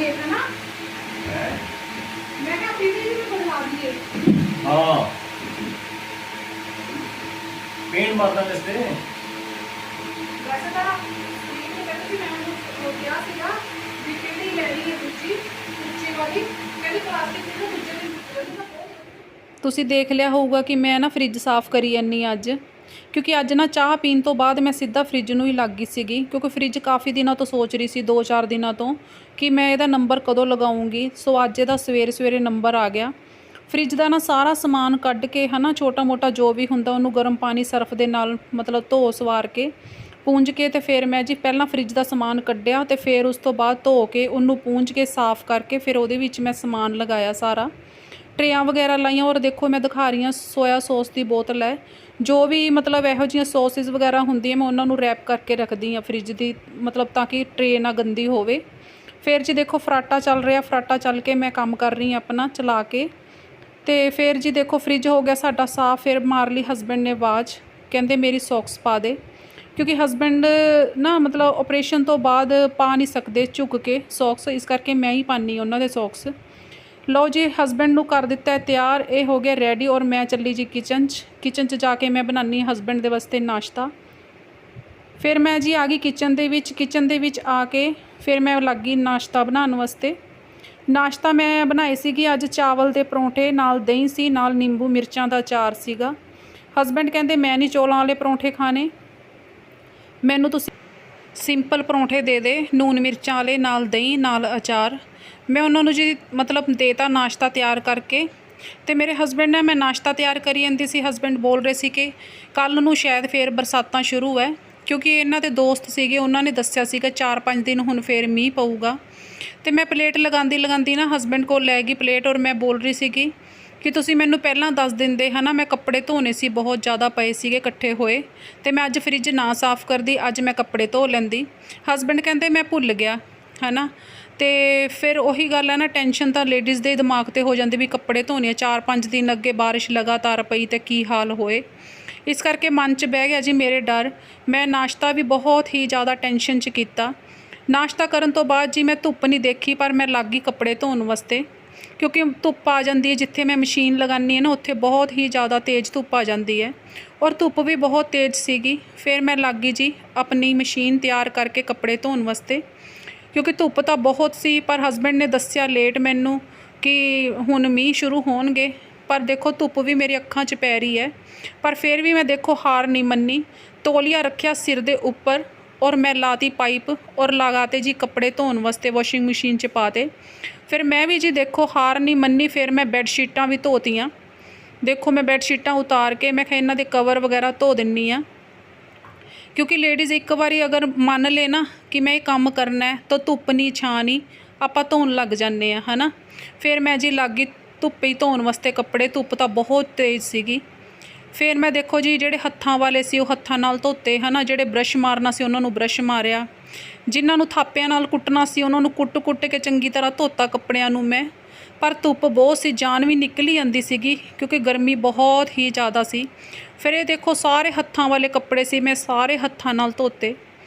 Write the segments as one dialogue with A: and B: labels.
A: दिए है ना, मैं क्या फ्रिज में बदला दिए।
B: हाँ पेंट मारना किसने
A: वैसे तो फ्रिज में कहते थे, मैं वो क्या सीगा भी केड़ी ले रही है दूसरी ऊंची वाली कहती प्लास्टिक की ना दूसरे दिन ਤੁਸੀਂ ਦੇਖ ਲਿਆ ਹੋਊਗਾ ਕਿ ਮੈਂ ਨਾ ਫ੍ਰਿਜ ਸਾਫ਼ ਕਰੀ ਜਾਂਦੀ ਅੱਜ, ਕਿਉਂਕਿ ਅੱਜ ਨਾ ਚਾਹ ਪੀਣ ਤੋਂ ਬਾਅਦ ਮੈਂ ਸਿੱਧਾ ਫ੍ਰਿਜ ਨੂੰ ਹੀ ਲੱਗ ਗਈ ਸੀਗੀ, ਕਿਉਂਕਿ ਫ੍ਰਿਜ ਕਾਫੀ ਦਿਨਾਂ ਤੋਂ ਸੋਚ ਰਹੀ ਸੀ 2-4 ਦਿਨਾਂ ਤੋਂ ਕਿ ਮੈਂ ਇਹਦਾ ਨੰਬਰ ਕਦੋਂ ਲਗਾਉਂਗੀ। ਸੋ ਅੱਜ ਇਹਦਾ ਸਵੇਰੇ ਨੰਬਰ ਆ ਗਿਆ। ਫ੍ਰਿਜ ਦਾ ਨਾ ਸਾਰਾ ਸਮਾਨ ਕੱਢ ਕੇ ਹੈ ਨਾ, ਛੋਟਾ ਮੋਟਾ ਜੋ ਵੀ ਹੁੰਦਾ ਉਹਨੂੰ ਗਰਮ ਪਾਣੀ ਸਰਫ ਦੇ ਨਾਲ ਮਤਲਬ ਧੋ ਸਵਾਰ ਕੇ ਪੂੰਝ ਕੇ, ਤੇ ਫਿਰ ਮੈਂ ਜੀ ਪਹਿਲਾਂ ਫ੍ਰਿਜ ਦਾ ਸਮਾਨ ਕੱਢਿਆ ਤੇ ਫਿਰ ਉਸ ਤੋਂ ਬਾਅਦ ਧੋ ਕੇ ਉਹਨੂੰ ਪੂੰਝ ਕੇ ਸਾਫ਼ ਕਰਕੇ ਫਿਰ ਉਹਦੇ ਵਿੱਚ ਮੈਂ ਸਮਾਨ ਲਗਾਇਆ ਸਾਰਾ, ਟਰੇਆਂ ਵਗੈਰਾ ਲਾਈਆਂ। ਔਰ ਦੇਖੋ ਮੈਂ ਦਿਖਾ ਰਹੀ ਹਾਂ ਸੋਇਆ ਸੌਸ ਦੀ ਬੋਤਲ ਹੈ, ਜੋ ਵੀ ਮਤਲਬ ਇਹੋ ਜਿਹੀਆਂ ਸੌਸਿਸ ਵਗੈਰਾ ਹੁੰਦੀਆਂ ਮੈਂ ਉਹਨਾਂ ਨੂੰ ਰੈਪ ਕਰਕੇ ਰੱਖਦੀ ਹਾਂ ਫ੍ਰਿਜ ਦੀ, ਮਤਲਬ ਤਾਂ ਕਿ ਟਰੇ ਨਾ ਗੰਦੀ ਹੋਵੇ। ਫਿਰ ਜੀ ਦੇਖੋ ਫਰਾਟਾ ਚੱਲ ਰਿਹਾ, ਫਰਾਟਾ ਚੱਲ ਕੇ ਮੈਂ ਕੰਮ ਕਰ ਰਹੀ ਹਾਂ ਆਪਣਾ ਚਲਾ ਕੇ, ਤੇ ਫਿਰ ਜੀ ਦੇਖੋ ਫ੍ਰਿਜ ਹੋ ਗਿਆ ਸਾਡਾ ਸਾਫ਼। ਫਿਰ ਮਾਰ ਲਈ ਹਸਬੈਂਡ ਨੇ ਆਵਾਜ਼, ਕਹਿੰਦੇ ਮੇਰੀ ਸੌਕਸ ਪਾ ਦੇ, ਕਿਉਂਕਿ ਹਸਬੈਂਡ ਨਾ ਮਤਲਬ ਆਪਰੇਸ਼ਨ ਤੋਂ ਬਾਅਦ ਪਾ ਨਹੀਂ ਸਕਦੇ ਝੁਕ ਕੇ ਸੌਕਸ, ਇਸ ਕਰਕੇ ਮੈਂ ਹੀ ਪਾਉਂਦੀ ਉਹਨਾਂ ਦੇ ਸੌਕਸ। ਲਓ ਜੀ ਹਸਬੈਂਡ ਨੂੰ ਕਰ ਦਿੱਤਾ ਤਿਆਰ, ਇਹ ਹੋ ਗਿਆ ਰੈਡੀ। ਔਰ ਮੈਂ ਚੱਲੀ ਜੀ ਕਿਚਨ 'ਚ ਜਾ ਕੇ ਮੈਂ ਬਣਾਉਂਦੀ ਹਸਬੈਂਡ ਦੇ ਵਾਸਤੇ ਨਾਸ਼ਤਾ। ਫਿਰ ਮੈਂ ਜੀ ਆ ਗਈ ਕਿਚਨ ਦੇ ਵਿੱਚ ਆ ਕੇ ਫਿਰ ਮੈਂ ਲੱਗ ਗਈ ਨਾਸ਼ਤਾ ਬਣਾਉਣ ਵਾਸਤੇ। ਨਾਸ਼ਤਾ ਮੈਂ ਬਣਾਏ ਸੀਗੇ ਅੱਜ ਚਾਵਲ ਦੇ ਪਰੌਂਠੇ, ਨਾਲ ਦਹੀਂ ਸੀ, ਨਾਲ ਨਿੰਬੂ ਮਿਰਚਾਂ ਦਾ ਅਚਾਰ ਸੀਗਾ। ਹਸਬੈਂਡ ਕਹਿੰਦੇ ਮੈਂ ਨਹੀਂ ਚੌਲਾਂ ਵਾਲੇ ਪਰੌਂਠੇ ਖਾਣੇ, ਮੈਨੂੰ ਤੁਸੀਂ ਸਿੰਪਲ ਪਰੌਂਠੇ ਦੇ ਦੇ, ਨੂਨ ਮਿਰਚਾਂ ਵਾਲੇ, ਨਾਲ ਦਹੀਂ ਨਾਲ ਅਚਾਰ। ਮੈਂ ਉਹਨਾਂ ਨੂੰ ਜੀ ਮਤਲਬ ਦੇਤਾ ਨਾਸ਼ਤਾ ਤਿਆਰ ਕਰਕੇ। ਤੇ ਮੇਰੇ ਹਸਬੈਂਡ ਨੇ, ਮੈਂ ਨਾਸ਼ਤਾ ਤਿਆਰ ਕਰੀ ਜਾਂਦੀ ਸੀ, ਹਸਬੈਂਡ ਬੋਲ ਰਹੇ ਸੀ ਕਿ ਕੱਲ੍ਹ ਨੂੰ ਸ਼ਾਇਦ ਫਿਰ ਬਰਸਾਤਾਂ ਸ਼ੁਰੂ ਹੈ, ਕਿਉਂਕਿ ਇਹਨਾਂ ਦੇ ਦੋਸਤ ਸੀਗੇ ਉਹਨਾਂ ਨੇ ਦੱਸਿਆ ਸੀਗਾ 4-5 ਦਿਨ ਹੁਣ ਫਿਰ ਮੀਂਹ ਪਊਗਾ। ਤੇ ਮੈਂ ਪਲੇਟ ਲਗਾਉਂਦੀ ਨਾ ਹਸਬੈਂਡ ਕੋਲ ਲੈ ਗਈ ਪਲੇਟ, ਔਰ ਮੈਂ ਬੋਲ ਰਹੀ ਸੀਗੀ ਕਿ ਤੁਸੀਂ ਮੈਨੂੰ ਪਹਿਲਾਂ ਦੱਸ ਦਿੰਦੇ ਹੈ ਨਾ, ਮੈਂ ਕੱਪੜੇ ਧੋਣੇ ਸੀ, ਬਹੁਤ ਜ਼ਿਆਦਾ ਪਏ ਸੀਗੇ ਇਕੱਠੇ ਹੋਏ, ਤੇ ਮੈਂ ਅੱਜ ਫ੍ਰਿਜ ਨਾ ਸਾਫ਼ ਕਰਦੀ, ਅੱਜ ਮੈਂ ਕੱਪੜੇ ਧੋ ਲੈਂਦੀ। ਹਸਬੈਂਡ ਕਹਿੰਦੇ ਮੈਂ ਭੁੱਲ ਗਿਆ ਹੈ ਨਾ। ਤੇ ਫਿਰ ਉਹੀ ਗੱਲ ਹੈ ਨਾ, ਟੈਨਸ਼ਨ ਤਾਂ ਲੇਡੀਜ਼ ਦੇ ਦਿਮਾਗ 'ਤੇ ਹੋ ਜਾਂਦੀ ਵੀ ਕੱਪੜੇ ਧੋਣੇ ਆ, 4-5 ਦਿਨ ਅੱਗੇ ਬਾਰਿਸ਼ ਲਗਾਤਾਰ ਪਈ ਤੇ ਕੀ ਹਾਲ ਹੋਏ। ਇਸ ਕਰਕੇ ਮਨ 'ਚ ਬਹਿ ਗਿਆ ਜੀ ਮੇਰੇ ਡਰ। ਮੈਂ ਨਾਸ਼ਤਾ ਵੀ ਬਹੁਤ ਹੀ ਜ਼ਿਆਦਾ ਟੈਨਸ਼ਨ 'ਚ ਕੀਤਾ। ਨਾਸ਼ਤਾ ਕਰਨ ਤੋਂ ਬਾਅਦ ਜੀ ਮੈਂ ਧੁੱਪ ਨਹੀਂ ਦੇਖੀ, ਪਰ ਮੈਂ ਲੱਗ ਗਈ ਕੱਪੜੇ ਧੋਣ ਵਾਸਤੇ, ਕਿਉਂਕਿ ਧੁੱਪ ਆ ਜਾਂਦੀ ਹੈ ਜਿੱਥੇ ਮੈਂ ਮਸ਼ੀਨ ਲਗਾਉਂਦੀ ਹਾਂ ਨਾ, ਉੱਥੇ ਬਹੁਤ ਹੀ ਜ਼ਿਆਦਾ ਤੇਜ਼ ਧੁੱਪ ਆ ਜਾਂਦੀ ਹੈ, ਔਰ ਧੁੱਪ ਵੀ ਬਹੁਤ ਤੇਜ਼ ਸੀਗੀ। ਫਿਰ ਮੈਂ ਲੱਗ ਗਈ ਜੀ ਆਪਣੀ ਮਸ਼ੀਨ ਤਿਆਰ ਕਰਕੇ ਕੱਪੜੇ ਧੋਣ ਵਾਸਤੇ, ਕਿਉਂਕਿ ਧੁੱਪ ਤਾਂ ਬਹੁਤ ਸੀ। ਪਰ ਹਸਬੈਂਡ ਨੇ ਦੱਸਿਆ ਲੇਟ ਮੈਨੂੰ ਕਿ ਹੁਣ ਮੀਂਹ ਸ਼ੁਰੂ ਹੋਣਗੇ, ਪਰ ਦੇਖੋ ਧੁੱਪ ਵੀ ਮੇਰੀ ਅੱਖਾਂ 'ਚ ਪੈ ਰਹੀ ਹੈ। ਪਰ ਫਿਰ ਵੀ ਮੈਂ ਦੇਖੋ ਹਾਰ ਨਹੀਂ ਮੰਨੀ, ਤੌਲੀਆ ਰੱਖਿਆ ਸਿਰ ਦੇ ਉੱਪਰ, ਔਰ ਮੈਂ ਲਾਤੀ ਪਾਈਪ, ਔਰ ਲਗਾਤੇ ਜੀ ਕੱਪੜੇ ਧੋਣ ਵਾਸਤੇ ਵਾਸ਼ਿੰਗ ਮਸ਼ੀਨ 'ਚ ਪਾਤੇ। ਫਿਰ ਮੈਂ ਵੀ ਜੀ ਦੇਖੋ ਹਾਰ ਨਹੀਂ ਮੰਨੀ, ਫਿਰ ਮੈਂ ਬੈੱਡ ਸ਼ੀਟਾਂ ਵੀ ਧੋਤੀਆਂ। ਦੇਖੋ ਮੈਂ ਬੈੱਡ ਸ਼ੀਟਾਂ ਉਤਾਰ ਕੇ ਮੈਂ ਕਿਹਾ ਇਹਨਾਂ ਦੇ ਕਵਰ ਵਗੈਰਾ ਧੋ ਦਿੰਦੀ ਹਾਂ, ਕਿਉਂਕਿ ਲੇਡੀਜ਼ ਇੱਕ ਵਾਰੀ ਅਗਰ ਮੰਨ ਲੇ ਨਾ ਕਿ ਮੈਂ ਇਹ ਕੰਮ ਕਰਨਾ ਹੈ, ਤਾਂ ਧੁੱਪ ਨਹੀਂ ਛਾਂ ਨਹੀਂ ਆਪਾਂ ਧੋਣ ਲੱਗ ਜਾਂਦੇ ਹਾਂ ਹੈ ਨਾ। ਫਿਰ ਮੈਂ ਜੀ ਲੱਗ ਗਈ ਧੁੱਪੇ ਹੀ ਧੋਣ ਵਾਸਤੇ ਕੱਪੜੇ, ਧੁੱਪ ਤਾਂ ਬਹੁਤ ਤੇਜ਼ ਸੀਗੀ। ਫਿਰ ਮੈਂ ਦੇਖੋ ਜੀ ਜਿਹੜੇ ਹੱਥਾਂ ਵਾਲੇ ਸੀ ਉਹ ਹੱਥਾਂ ਨਾਲ ਧੋਤੇ ਹੈ ਨਾ, ਜਿਹੜੇ ਬਰਸ਼ ਮਾਰਨਾ ਸੀ ਉਹਨਾਂ ਨੂੰ ਬਰਸ਼ ਮਾਰਿਆ, ਜਿਨ੍ਹਾਂ ਨੂੰ ਥਾਪਿਆਂ ਨਾਲ ਕੁੱਟਣਾ ਸੀ ਉਹਨਾਂ ਨੂੰ ਕੁੱਟ ਕੇ ਚੰਗੀ ਤਰ੍ਹਾਂ ਧੋਤਾ ਕੱਪੜਿਆਂ ਨੂੰ ਮੈਂ। ਪਰ ਧੁੱਪ ਬਹੁਤ ਸੀ, ਜਾਨ ਵੀ ਨਿਕਲੀ ਜਾਂਦੀ ਸੀਗੀ, ਕਿਉਂਕਿ ਗਰਮੀ ਬਹੁਤ ਹੀ ਜ਼ਿਆਦਾ ਸੀ। ਫਿਰ ਇਹ ਦੇਖੋ ਸਾਰੇ ਹੱਥਾਂ ਵਾਲੇ ਕੱਪੜੇ ਸੀ, ਮੈਂ ਸਾਰੇ ਹੱਥਾਂ ਨਾਲ ਧੋਤੇ।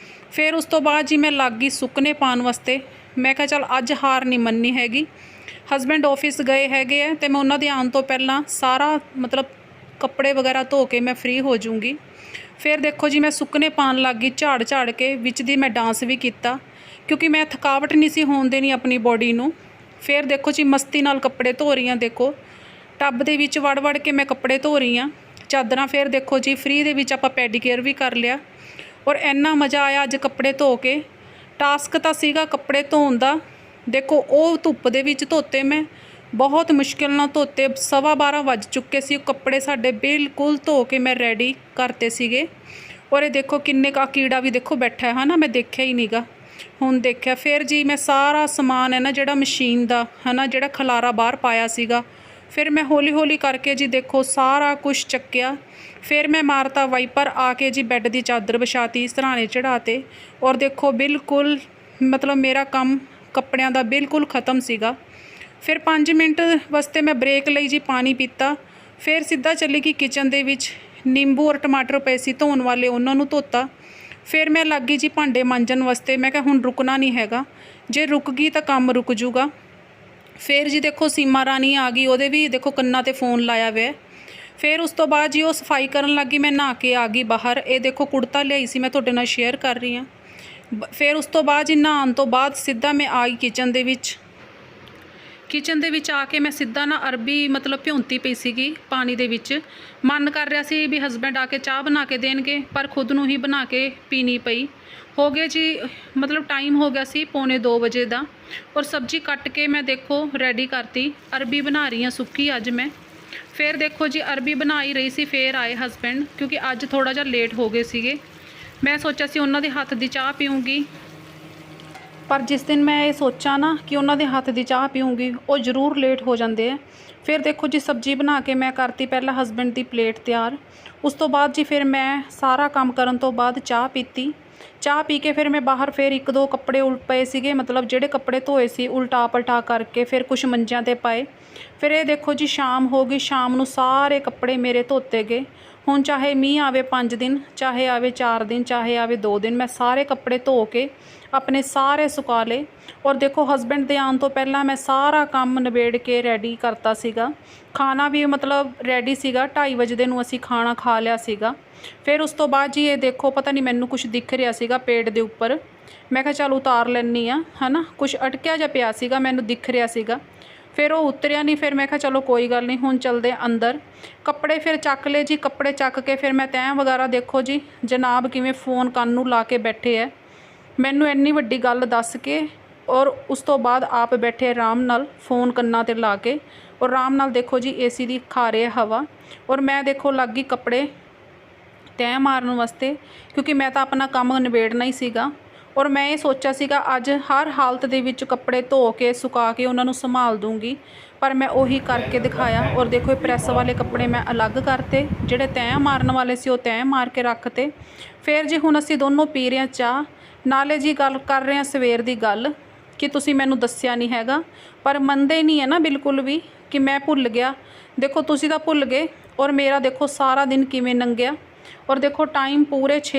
A: ਫਿਰ ਉਸ ਤੋਂ ਬਾਅਦ ਜੀ ਮੈਂ ਲੱਗ ਗਈ ਸੁੱਕਣੇ ਪਾਉਣ ਵਾਸਤੇ। ਮੈਂ ਕਿਹਾ ਚੱਲ ਅੱਜ ਹਾਰ ਨਹੀਂ ਮੰਨੀ ਹੈਗੀ। ਹਸਬੈਂਡ ਆਫਿਸ ਗਏ ਹੈਗੇ ਆ, ਅਤੇ ਮੈਂ ਉਹਨਾਂ ਦੇ ਆਉਣ ਤੋਂ ਪਹਿਲਾਂ ਸਾਰਾ ਮਤਲਬ ਕੱਪੜੇ ਵਗੈਰਾ ਧੋ ਕੇ ਮੈਂ ਫ੍ਰੀ ਹੋ ਜਾਊਂਗੀ। ਫਿਰ ਦੇਖੋ ਜੀ ਮੈਂ ਸੁੱਕਣੇ ਪਾਉਣ ਲੱਗ ਗਈ ਝਾੜ ਕੇ, ਵਿੱਚ ਦੀ ਮੈਂ ਡਾਂਸ ਵੀ ਕੀਤਾ, ਕਿਉਂਕਿ ਮੈਂ ਥਕਾਵਟ ਨਹੀਂ ਸੀ ਹੋਣ ਦੇਣੀ ਆਪਣੀ ਬੋਡੀ ਨੂੰ। ਫਿਰ ਦੇਖੋ ਜੀ ਮਸਤੀ ਨਾਲ ਕੱਪੜੇ ਧੋ ਰਹੀ ਹਾਂ, ਦੇਖੋ ਟੱਬ ਦੇ ਵਿੱਚ ਵੜ ਕੇ ਮੈਂ ਕੱਪੜੇ ਧੋ ਰਹੀ ਹਾਂ, ਚਾਦਰਾਂ। ਫਿਰ ਦੇਖੋ ਜੀ ਫ੍ਰੀ ਦੇ ਵਿੱਚ ਆਪਾਂ ਪੈਡੀਕੇਅਰ ਵੀ ਕਰ ਲਿਆ, ਔਰ ਇੰਨਾ ਮਜ਼ਾ ਆਇਆ ਅੱਜ ਕੱਪੜੇ ਧੋ ਕੇ। ਟਾਸਕ ਤਾਂ ਸੀਗਾ ਕੱਪੜੇ ਧੋਣ ਦਾ, ਦੇਖੋ ਉਹ ਧੁੱਪ ਦੇ ਵਿੱਚ ਧੋਤੇ ਮੈਂ, ਬਹੁਤ ਮੁਸ਼ਕਿਲ ਨਾਲ ਧੋਤੇ। 12:15 ਵੱਜ ਚੁੱਕੇ ਸੀ, ਕੱਪੜੇ ਸਾਡੇ ਬਿਲਕੁਲ ਧੋ ਕੇ ਮੈਂ ਰੈਡੀ ਕਰਤੇ ਸੀਗੇ। ਔਰ ਇਹ ਦੇਖੋ ਕਿੰਨੇ ਕਾ ਕੀੜਾ ਵੀ ਦੇਖੋ ਬੈਠਾ ਹੈ ਨਾ, ਮੈਂ ਦੇਖਿਆ ਹੀ ਨਹੀਂਗਾ, ਹੁਣ ਦੇਖਿਆ। ਫਿਰ ਜੀ ਮੈਂ ਸਾਰਾ ਸਮਾਨ ਹੈ ਨਾ ਜਿਹੜਾ ਮਸ਼ੀਨ ਦਾ ਹੈ ਨਾ, ਜਿਹੜਾ ਖਲਾਰਾ ਬਾਹਰ ਪਾਇਆ ਸੀਗਾ, ਫਿਰ ਮੈਂ ਹੌਲੀ ਕਰਕੇ ਜੀ ਦੇਖੋ ਸਾਰਾ ਕੁਛ ਚੱਕਿਆ। ਫਿਰ ਮੈਂ ਮਾਰਤਾ ਵਾਈਪਰ, ਆ ਕੇ ਜੀ ਬੈੱਡ ਦੀ ਚਾਦਰ ਵਿਛਾਤੀ, ਸਿਰਹਾਣੇ ਚੜ੍ਹਾਤੇ, ਔਰ ਦੇਖੋ ਬਿਲਕੁਲ ਮਤਲਬ ਮੇਰਾ ਕੰਮ ਕੱਪੜਿਆਂ ਦਾ ਬਿਲਕੁਲ ਖ਼ਤਮ ਸੀਗਾ। ਫਿਰ 5 ਮਿੰਟ ਵਾਸਤੇ ਮੈਂ ਬ੍ਰੇਕ ਲਈ ਜੀ, ਪਾਣੀ ਪੀਤਾ। ਫਿਰ ਸਿੱਧਾ ਚੱਲੀ ਗਈ ਕਿਚਨ ਦੇ ਵਿੱਚ, ਨਿੰਬੂ ਔਰ ਟਮਾਟਰ ਪਏ ਸੀ ਧੋਣ ਵਾਲੇ, ਉਹਨਾਂ ਨੂੰ ਧੋਤਾ। ਫਿਰ ਮੈਂ ਲੱਗ ਗਈ ਜੀ ਭਾਂਡੇ ਮਾਂਜਣ ਵਾਸਤੇ। ਮੈਂ ਕਿਹਾ ਹੁਣ ਰੁਕਣਾ ਨਹੀਂ ਹੈਗਾ, ਜੇ ਰੁਕ ਗਈ ਤਾਂ ਕੰਮ ਰੁਕ ਜੂਗਾ। ਫਿਰ ਜੀ ਦੇਖੋ ਸੀਮਾ ਰਾਣੀ ਆ ਗਈ, ਉਹਦੇ ਵੀ ਦੇਖੋ ਕੰਨਾਂ ਤੇ ਫ਼ੋਨ ਲਾਇਆ ਹੋਇਆ। ਫਿਰ ਉਸ ਤੋਂ ਬਾਅਦ ਜੀ ਉਹ ਸਫਾਈ ਕਰਨ ਲੱਗੀ, ਮੈਂ ਨਹਾ ਕੇ ਆ ਗਈ ਬਾਹਰ। ਇਹ ਦੇਖੋ ਕੁੜਤਾ ਲਿਆਈ ਸੀ, ਮੈਂ ਤੁਹਾਡੇ ਨਾਲ ਸ਼ੇਅਰ ਕਰ ਰਹੀ ਹਾਂ। ਫਿਰ ਉਸ ਤੋਂ ਬਾਅਦ ਜੀ ਨਹਾਉਣ ਤੋਂ ਬਾਅਦ ਸਿੱਧਾ ਮੈਂ ਆ ਗਈ ਕਿਚਨ ਦੇ ਵਿੱਚ ਆ ਕੇ ਮੈਂ ਸਿੱਧਾ ਨਾ ਅਰਬੀ ਮਤਲਬ ਭਿਉਂਤੀ ਪਈ ਸੀਗੀ ਪਾਣੀ ਦੇ ਵਿੱਚ। ਮਨ ਕਰ ਰਿਹਾ ਸੀ ਵੀ ਹਸਬੈਂਡ ਆ ਕੇ ਚਾਹ ਬਣਾ ਕੇ ਦੇਣਗੇ, ਪਰ ਖੁਦ ਨੂੰ ਹੀ ਬਣਾ ਕੇ ਪੀਣੀ ਪਈ। ਹੋ ਗਏ ਜੀ ਮਤਲਬ ਟਾਈਮ ਹੋ ਗਿਆ ਸੀ 1:45 ਵਜੇ ਦਾ। ਔਰ ਸਬਜ਼ੀ ਕੱਟ ਕੇ ਮੈਂ ਦੇਖੋ ਰੈਡੀ ਕਰਤੀ, ਅਰਬੀ ਬਣਾ ਰਹੀ ਹਾਂ ਸੁੱਕੀ ਅੱਜ ਮੈਂ। ਫਿਰ ਦੇਖੋ ਜੀ ਅਰਬੀ ਬਣਾ ਹੀ ਰਹੀ ਸੀ, ਫਿਰ ਆਏ ਹਸਬੈਂਡ, ਕਿਉਂਕਿ ਅੱਜ ਥੋੜਾ ਜਿਹਾ ਲੇਟ ਹੋ ਗਏ ਸੀਗੇ। ਮੈਂ ਸੋਚਿਆ ਸੀ ਉਹਨਾਂ ਦੇ ਹੱਥ ਦੀ ਚਾਹ ਪੀਊਂਗੀ, ਪਰ ਜਿਸ ਦਿਨ ਮੈਂ ਇਹ ਸੋਚਾਂ ਨਾ ਕਿ ਉਹਨਾਂ ਦੇ ਹੱਥ ਦੀ ਚਾਹ ਪੀਊਂਗੀ, ਉਹ ਜ਼ਰੂਰ ਲੇਟ ਹੋ ਜਾਂਦੇ ਆ। ਫਿਰ ਦੇਖੋ ਜੀ ਸਬਜ਼ੀ ਬਣਾ ਕੇ ਮੈਂ ਕਰਤੀ ਪਹਿਲਾਂ ਹਸਬੈਂਡ ਦੀ ਪਲੇਟ ਤਿਆਰ। ਉਸ ਤੋਂ ਬਾਅਦ ਜੀ ਫਿਰ ਮੈਂ ਸਾਰਾ ਕੰਮ ਕਰਨ ਤੋਂ ਬਾਅਦ ਚਾਹ ਪੀਤੀ। ਚਾਹ ਪੀ ਕੇ ਫਿਰ ਮੈਂ ਬਾਹਰ ਫਿਰ 1-2 ਕੱਪੜੇ ਉਲਟ ਪਏ ਸੀਗੇ, ਮਤਲਬ ਜਿਹੜੇ ਕੱਪੜੇ ਧੋਏ ਸੀ ਉਲਟਾ ਪਲਟਾ ਕਰਕੇ ਫਿਰ ਕੁਛ ਮੰਜਿਆਂ 'ਤੇ ਪਾਏ। ਫਿਰ ਇਹ ਦੇਖੋ ਜੀ ਸ਼ਾਮ ਹੋ ਗਈ, ਸ਼ਾਮ ਨੂੰ ਸਾਰੇ ਕੱਪੜੇ ਮੇਰੇ ਧੋਤੇ ਗਏ। ਹੁਣ ਚਾਹੇ ਮੀਂਹ ਆਵੇ 5 ਦਿਨ, ਚਾਹੇ ਆਵੇ 4 ਦਿਨ, ਚਾਹੇ ਆਵੇ 2 ਦਿਨ, ਮੈਂ ਸਾਰੇ ਕੱਪੜੇ ਧੋ ਕੇ ਆਪਣੇ ਸਾਰੇ ਸੁਕਾ ਲਏ। ਔਰ ਦੇਖੋ ਹਸਬੈਂਡ ਦੇ ਆਉਣ ਤੋਂ ਪਹਿਲਾਂ ਮੈਂ ਸਾਰਾ ਕੰਮ ਨਿਬੇੜ ਕੇ ਰੈਡੀ ਕਰਤਾ ਸੀਗਾ। ਖਾਣਾ ਵੀ ਮਤਲਬ ਰੈਡੀ ਸੀਗਾ, 2:30 ਵਜੇ ਦੇ ਨੂੰ ਅਸੀਂ ਖਾਣਾ ਖਾ ਲਿਆ ਸੀਗਾ। ਫਿਰ ਉਸ ਤੋਂ ਬਾਅਦ ਜੀ ਇਹ ਦੇਖੋ ਪਤਾ ਨਹੀਂ ਮੈਨੂੰ ਕੁਝ ਦਿਖ ਰਿਹਾ ਸੀਗਾ ਪੇਟ ਦੇ ਉੱਪਰ। ਮੈਂ ਕਿਹਾ ਚੱਲ ਉਤਾਰ ਲੈਂਦੀ ਆ, ਹੈ ਨਾ, ਕੁਝ ਅਟਕਿਆ ਜਿਹਾ ਪਿਆ ਸੀਗਾ, ਮੈਨੂੰ ਦਿਖ ਰਿਹਾ ਸੀਗਾ। ਫਿਰ ਉਹ ਉਤਰਿਆ ਨਹੀਂ। ਫਿਰ ਮੈਂ ਕਿਹਾ ਚਲੋ ਕੋਈ ਗੱਲ ਨਹੀਂ, ਹੁਣ ਚੱਲਦੇ ਅੰਦਰ। ਕੱਪੜੇ ਫਿਰ ਚੱਕ ਲਏ ਜੀ, ਕੱਪੜੇ ਚੱਕ ਕੇ ਫਿਰ ਮੈਂ ਤੈਅ ਵਗੈਰਾ ਦੇਖੋ ਜੀ ਜਨਾਬ ਕਿਵੇਂ ਫ਼ੋਨ ਕੰਨ ਨੂੰ ਲਾ ਕੇ ਬੈਠੇ ਹੈ, ਮੈਨੂੰ ਇੰਨੀ ਵੱਡੀ ਗੱਲ ਦੱਸ ਕੇ। ਔਰ ਉਸ ਤੋਂ ਬਾਅਦ ਆਪ ਬੈਠੇ ਆਰਾਮ ਨਾਲ ਫ਼ੋਨ ਕੰਨਾਂ 'ਤੇ ਲਾ ਕੇ, ਔਰ ਆਰਾਮ ਨਾਲ ਦੇਖੋ ਜੀ ਏਸੀ ਦੀ ਖਾ ਰਹੇ ਹਵਾ। ਔਰ ਮੈਂ ਦੇਖੋ ਲੱਗ ਗਈ ਕੱਪੜੇ ਤੈਅ ਮਾਰਨ ਵਾਸਤੇ, ਕਿਉਂਕਿ ਮੈਂ ਤਾਂ ਆਪਣਾ ਕੰਮ ਨਿਬੇੜਨਾ ਹੀ ਸੀਗਾ। ਔਰ ਮੈਂ ਇਹ ਸੋਚਿਆ ਸੀਗਾ ਅੱਜ ਹਰ ਹਾਲਤ ਦੇ ਵਿੱਚ ਕੱਪੜੇ ਧੋ ਕੇ ਸੁਕਾ ਕੇ ਉਹਨਾਂ ਨੂੰ ਸੰਭਾਲ ਦੂੰਗੀ, ਪਰ ਮੈਂ ਉਹੀ ਕਰਕੇ ਦਿਖਾਇਆ। ਔਰ ਦੇਖੋ ਇਹ ਪ੍ਰੈਸ ਵਾਲੇ ਕੱਪੜੇ ਮੈਂ ਅਲੱਗ ਕਰਤੇ, ਜਿਹੜੇ ਤੈਅ ਮਾਰਨ ਵਾਲੇ ਸੀ ਉਹ ਤੈਅ ਮਾਰ ਕੇ ਰੱਖਤੇ। ਫਿਰ ਜੀ ਹੁਣ ਅਸੀਂ ਦੋਨੋਂ ਪੀ ਰਹੇ ਹਾਂ ਚਾਹ, ਨਾਲੇ ਜੀ ਗੱਲ ਕਰ ਰਹੇ ਹਾਂ ਸਵੇਰ ਦੀ ਗੱਲ ਕਿ ਤੁਸੀਂ ਮੈਨੂੰ ਦੱਸਿਆ ਨਹੀਂ ਹੈਗਾ। ਪਰ ਮੰਨਦੇ ਨਹੀਂ ਹੈ ਨਾ ਬਿਲਕੁਲ ਵੀ ਕਿ ਮੈਂ ਭੁੱਲ ਗਿਆ। ਦੇਖੋ ਤੁਸੀਂ ਤਾਂ ਭੁੱਲ ਗਏ, ਔਰ ਮੇਰਾ ਦੇਖੋ ਸਾਰਾ ਦਿਨ ਕਿਵੇਂ ਲੰਘਿਆ। ਔਰ ਦੇਖੋ ਟਾਈਮ ਪੂਰੇ 6